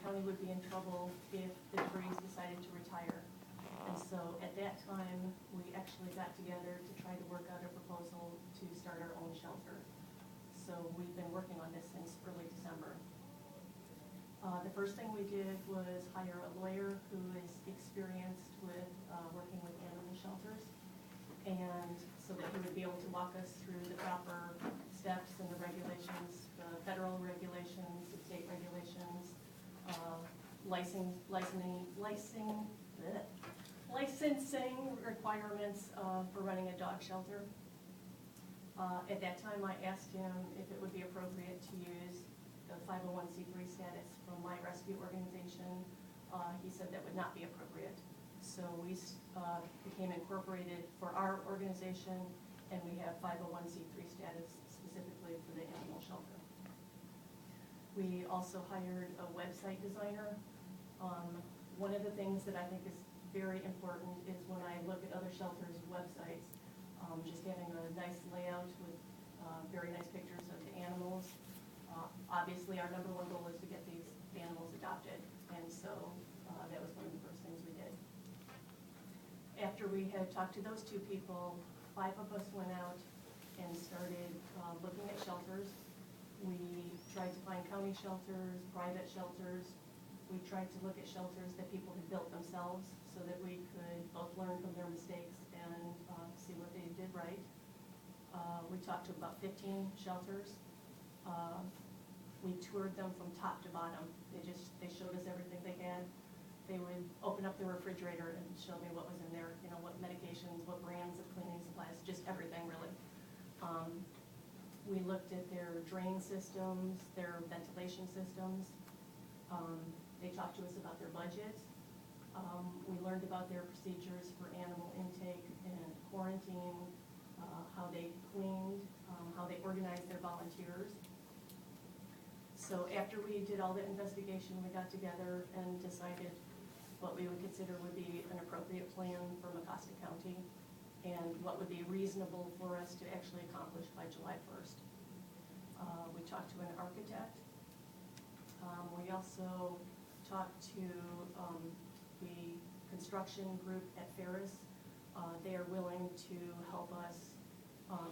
county would be in trouble if the Breeze decided to retire. And so at that time, we actually got together to try to work out a proposal to start our own shelter. So we've been working on this since early December. The first thing we did was hire a lawyer who is experienced with working with animal shelters, and so that he would be able to walk us through the proper steps and the regulations, the federal regulations, the state regulations, licensing requirements for running a dog shelter. At that time, I asked him if it would be appropriate to use the 501c3 status from my rescue organization. He said that would not be appropriate. So we became incorporated for our organization, and we have 501c3 status specifically for the animal shelter. We also hired a website designer. One of the things that I think is very important is when I look at other shelters' websites, just having a nice layout with very nice pictures of the animals. Obviously, our number one goal is to get these animals adopted, and so that was one of the first things we did. After we had talked to those two people, 5 of us went out and started looking at shelters. We tried to find county shelters, private shelters. We tried to look at shelters that people had built themselves so that we could both learn from their mistakes and see what they did right. We talked to about 15 shelters. We toured them from top to bottom. They showed us everything they had. They would open up the refrigerator and show me what was in there, you know, what medications, what brands of cleaning supplies, just everything really. We looked at their drain systems, their ventilation systems. They talked to us about their budget. We learned about their procedures for animal intake and quarantine, how they cleaned, how they organized their volunteers. So after we did all the investigation, we got together and decided what we would consider would be an appropriate plan for Mecosta County and what would be reasonable for us to actually accomplish by July 1st. We talked to an architect. We also talked to the construction group at Ferris. They are willing to help us.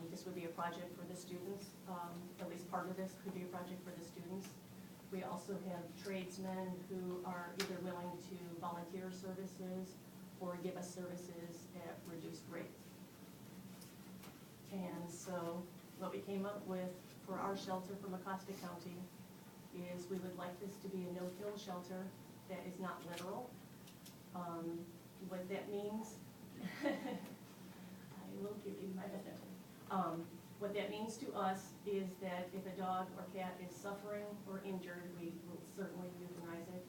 This would be a project for the students. At least part of this could be a project for the students. We also have tradesmen who are either willing to volunteer services or give us services at reduced rates. And so what we came up with for our shelter for Mecosta County is we would like this to be a no-kill shelter that is not literal. What that means, I will give you my definition. What that means to us is that if a dog or cat is suffering or injured, we will certainly euthanize it.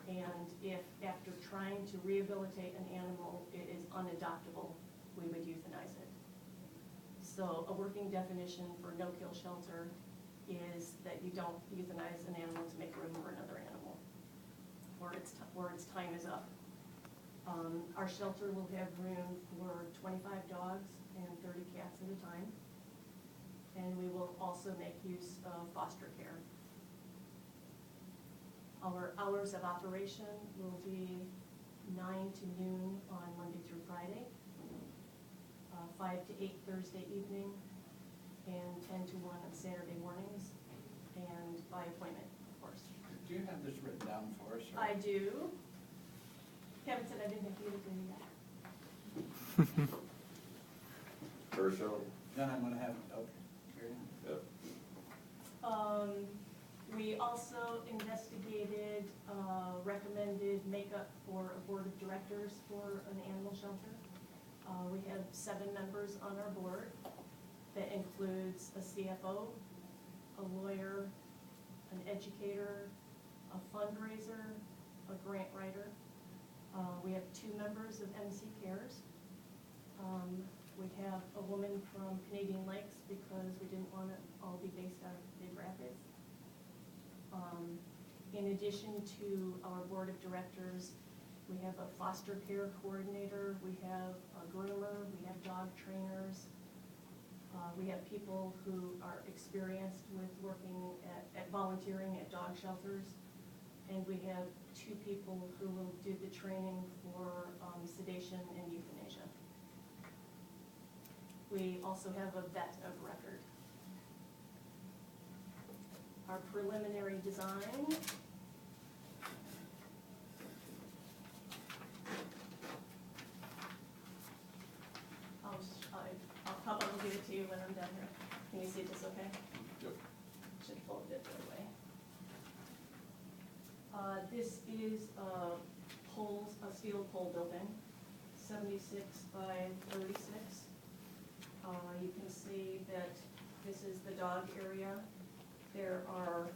And if after trying to rehabilitate an animal, it is unadoptable, we would euthanize it. So a working definition for no-kill shelter is that you don't euthanize an animal to make room for another animal, or its time is up. Our shelter will have room for 25 dogs and 30 cats at a time. And we will also make use of foster care. Our hours of operation will be 9 to noon on Monday through Friday, 5 to 8 Thursday evening, and 10 to 1 on Saturday mornings, and by appointment, of course. Do you have this written down for us? Or? I do. Kevin said I didn't have to give it to you yet. First show? Then I'm going to have, okay. Yep. We also investigated recommended makeup for a board of directors for an animal shelter. We have 7 members on our board. That includes a CFO, a lawyer, an educator, a fundraiser, a grant writer. We have 2 members of MC Cares. We have a woman from Canadian Lakes because we didn't want to all be based out of Big Rapids. In addition to our board of directors, we have a foster care coordinator, we have a groomer, we have dog trainers. We have people who are experienced with working at volunteering at dog shelters, And we have 2 people who will do the training for sedation and euthanasia. We also have a vet of record. Our preliminary design. I'll probably give it to you when I'm done here. Can you see this okay? Yep. Should fold it that way. This is a steel pole building, 76 by 36. You can see that this is the dog area. There are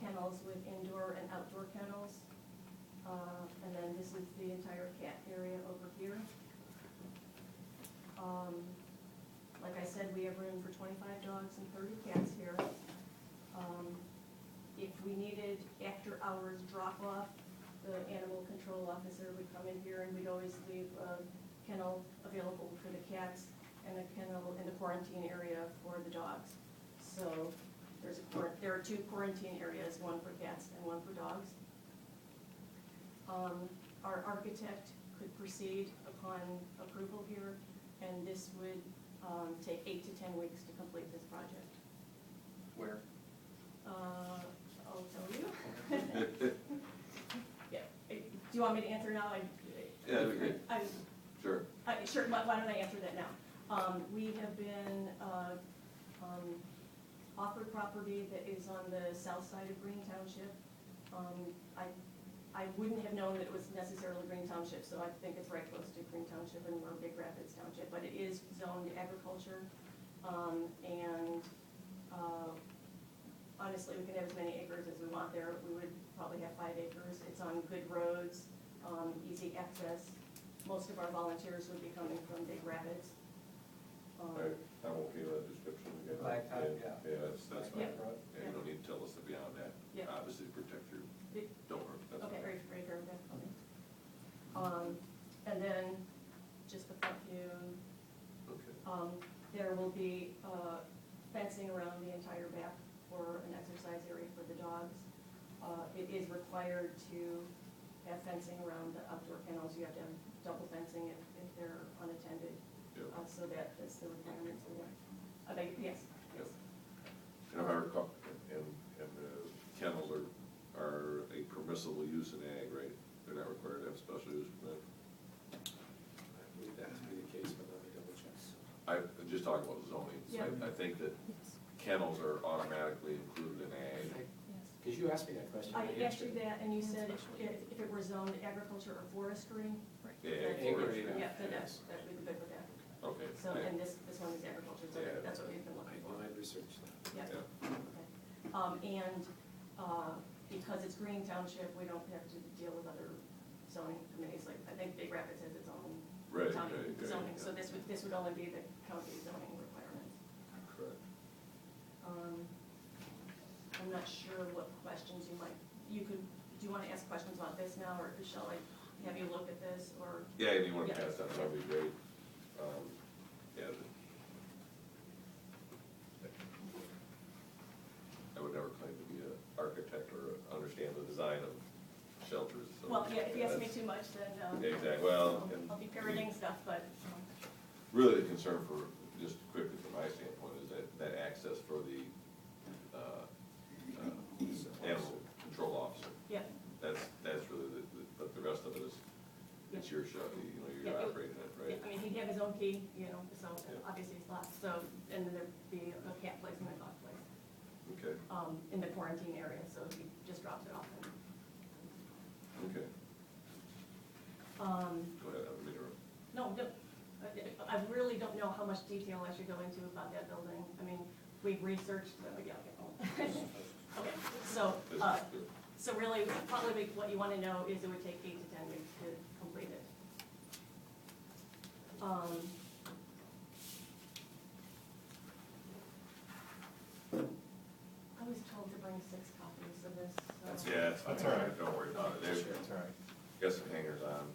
kennels with indoor and outdoor kennels. And then this is the entire cat area over here. Like I said, we have room for 25 dogs and 30 cats here. If we needed after-hours drop-off, the animal control officer would come in here and we'd always leave a kennel available for the cats and a kennel in the quarantine area for the dogs. So there are 2 quarantine areas, one for cats and one for dogs. Our architect could proceed upon approval here, and this would take 8 to 10 weeks to complete this project. Where? I'll tell you. Yeah. Do you want me to answer now? Yeah, that'd be great. Sure. Sure, why don't I answer that now? We have been offered property that is on the south side of Green Township. I wouldn't have known that it was necessarily Green Township, so I think it's right close to Green Township and we're Big Rapids Township, but it is zoned agriculture. Honestly, we can have as many acres as we want there. We would probably have 5 acres. It's on good roads, easy access. Most of our volunteers would be coming from Big Rapids. I'm okay with that description again. Blacktop, yeah. Yeah, that's fine. Yeah. Yeah, you don't need to tell us beyond that. Yeah. Obviously, protect your, don't worry. That's Okay, fine. right here, okay. And then, just the front view, Okay. there will be fencing around the entire back for an exercise area for the dogs. It is required to have fencing around the outdoor kennels. You have to have double fencing if they're unattended. Yep. So that's the requirements for that. Yes, yes. And if I recall, and the kennels are a permissible use in ag, right? They're not required to have special use permit? I believe that to be the case, but let me double check. I'm just talking about zoning. So Yeah. I think that kennels are automatically included in ag. Because you asked me that question. I asked answered you it. that, and you said if it were zoned agriculture or forestry. Yeah, that- forestry. Yeah, then that would be good with that. Okay. So, and this one is agriculture, so Yeah. that's what we've been looking for. I'd researched that. Yeah. Yeah. Okay. Because it's Green Township, we don't have to deal with other zoning committees, like, I think Big Rapids has its own Right, county right, zoning, yeah. so this would only be the county zoning requirements. Correct. I'm not sure what questions do you want to ask questions about this now, or shall I have you look at this, or? Yeah, if you want to Yeah. pass that, that'd be great. Yeah. I would never claim to be an architect or understand the design of shelters. So Well, yeah, if you ask me that's- too much, then, Exactly, well, and I'll be parroting stuff, but, really the concern for, just quickly from my standpoint, is that access for the animal control officer. yeah. That's really but the rest of it is, it's your show, Yeah, you're it- operating it, Yeah, right? I mean, he'd have his own key, so Yeah. obviously it's locked, so, and then there'd be a cat place and a dog place, Okay, in the quarantine area, so he just drops it off. okay. Go ahead, I don't mean to interrupt. No, I really don't know how much detail I should go into about that building. I mean, we've researched, yeah, okay. Okay, so really, probably what you want to know is it would take 8 to 10 weeks to complete it. I was told to bring 6 copies of this. So. Yeah, that's all right, don't worry about it. There's, Sure. That's all right. got some hangers on.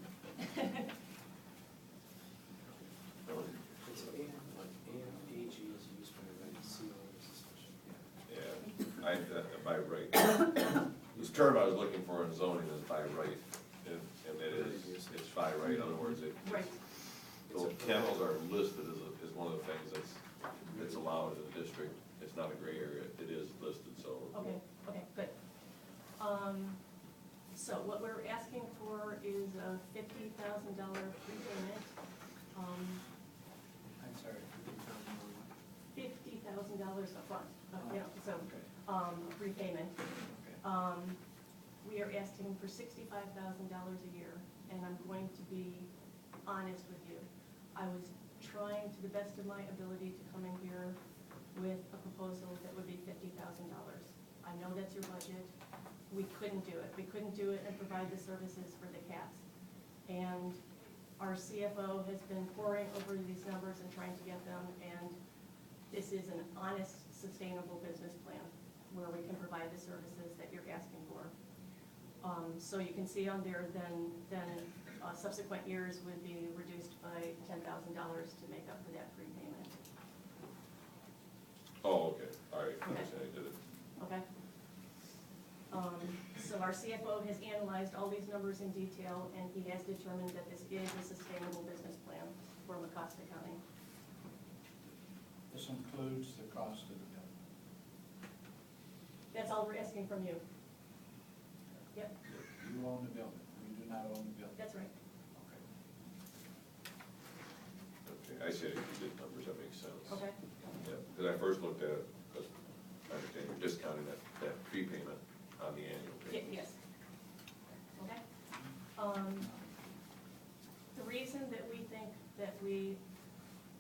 It's AG is used for the CO or suspension. Yeah, by right, Use term I was looking for in zoning is by right, and it's by right, in other words, Right. those kennels are listed as one of the things that's allowed in the district. It's not a gray area, it is listed, so. Okay, good. So what we're asking for is a $50,000 prepayment. I'm sorry. $50,000 upfront, so, prepayment. Okay. We are asking for $65,000 a year, and I'm going to be honest with you. I was trying to the best of my ability to come in here with a proposal that would be $50,000. I know that's your budget. We couldn't do it. We couldn't do it and provide the services for the cats. And our CFO has been poring over these numbers and trying to get them, and this is an honest, sustainable business plan where we can provide the services that you're asking for. So you can see on there, then subsequent years would be reduced by $10,000 to make up for that prepayment. Oh, okay, all right, I Okay. understand, I did it. Okay? So our CFO has analyzed all these numbers in detail, and he has determined that this is a sustainable business plan for Mecosta County. This includes the cost of the building. That's all we're asking from you. Yep, You own the building, we do not own the building. that's right. Okay. Okay, I see, you did numbers, that makes sense. Okay? Yeah, because I first looked at it, because I understand you're discounting that prepayment on the annual payment. Yes. Okay? The reason that we think that we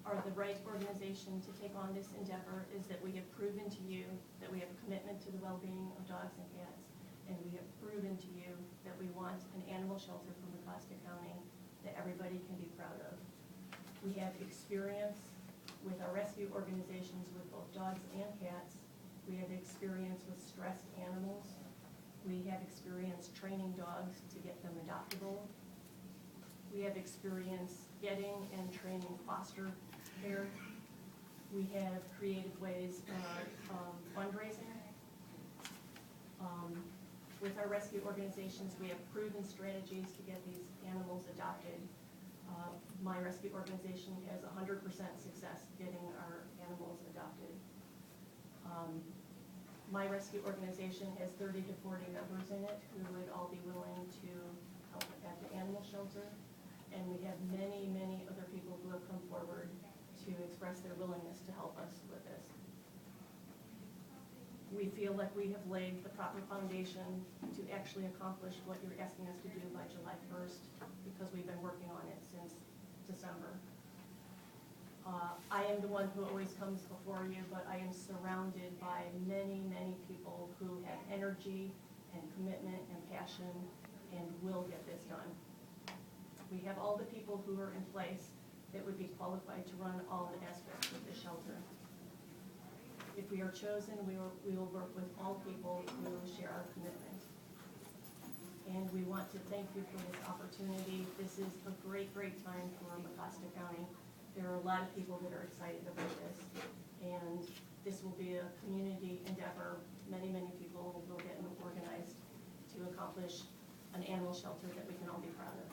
are the right organization to take on this endeavor is that we have proven to you that we have a commitment to the well-being of dogs and cats, and we have proven to you that we want an animal shelter for Mecosta County that everybody can be proud of. We have experience with our rescue organizations with both dogs and cats. We have experience with stressed animals. We have experience training dogs to get them adoptable. We have experience getting and training foster care. We have creative ways of fundraising. With our rescue organizations, we have proven strategies to get these animals adopted. My rescue organization has 100% success getting our animals adopted. My rescue organization has 30 to 40 members in it who would all be willing to help at the animal shelter. And we have many, many other people who have come forward to express their willingness to help us with this. We feel like we have laid the proper foundation to actually accomplish what you're asking us to do by July 1st, because we've been working on it since December. I am the one who always comes before you, but I am surrounded by many, many people who have energy and commitment and passion and will get this done. We have all the people who are in place that would be qualified to run all the aspects of the shelter. If we are chosen, we will work with all people who share our commitment. And we want to thank you for this opportunity. This is a great, great time for Mecosta County. There are a lot of people that are excited about this, and this will be a community endeavor. Many, many people will get organized to accomplish an animal shelter that we can all be proud of.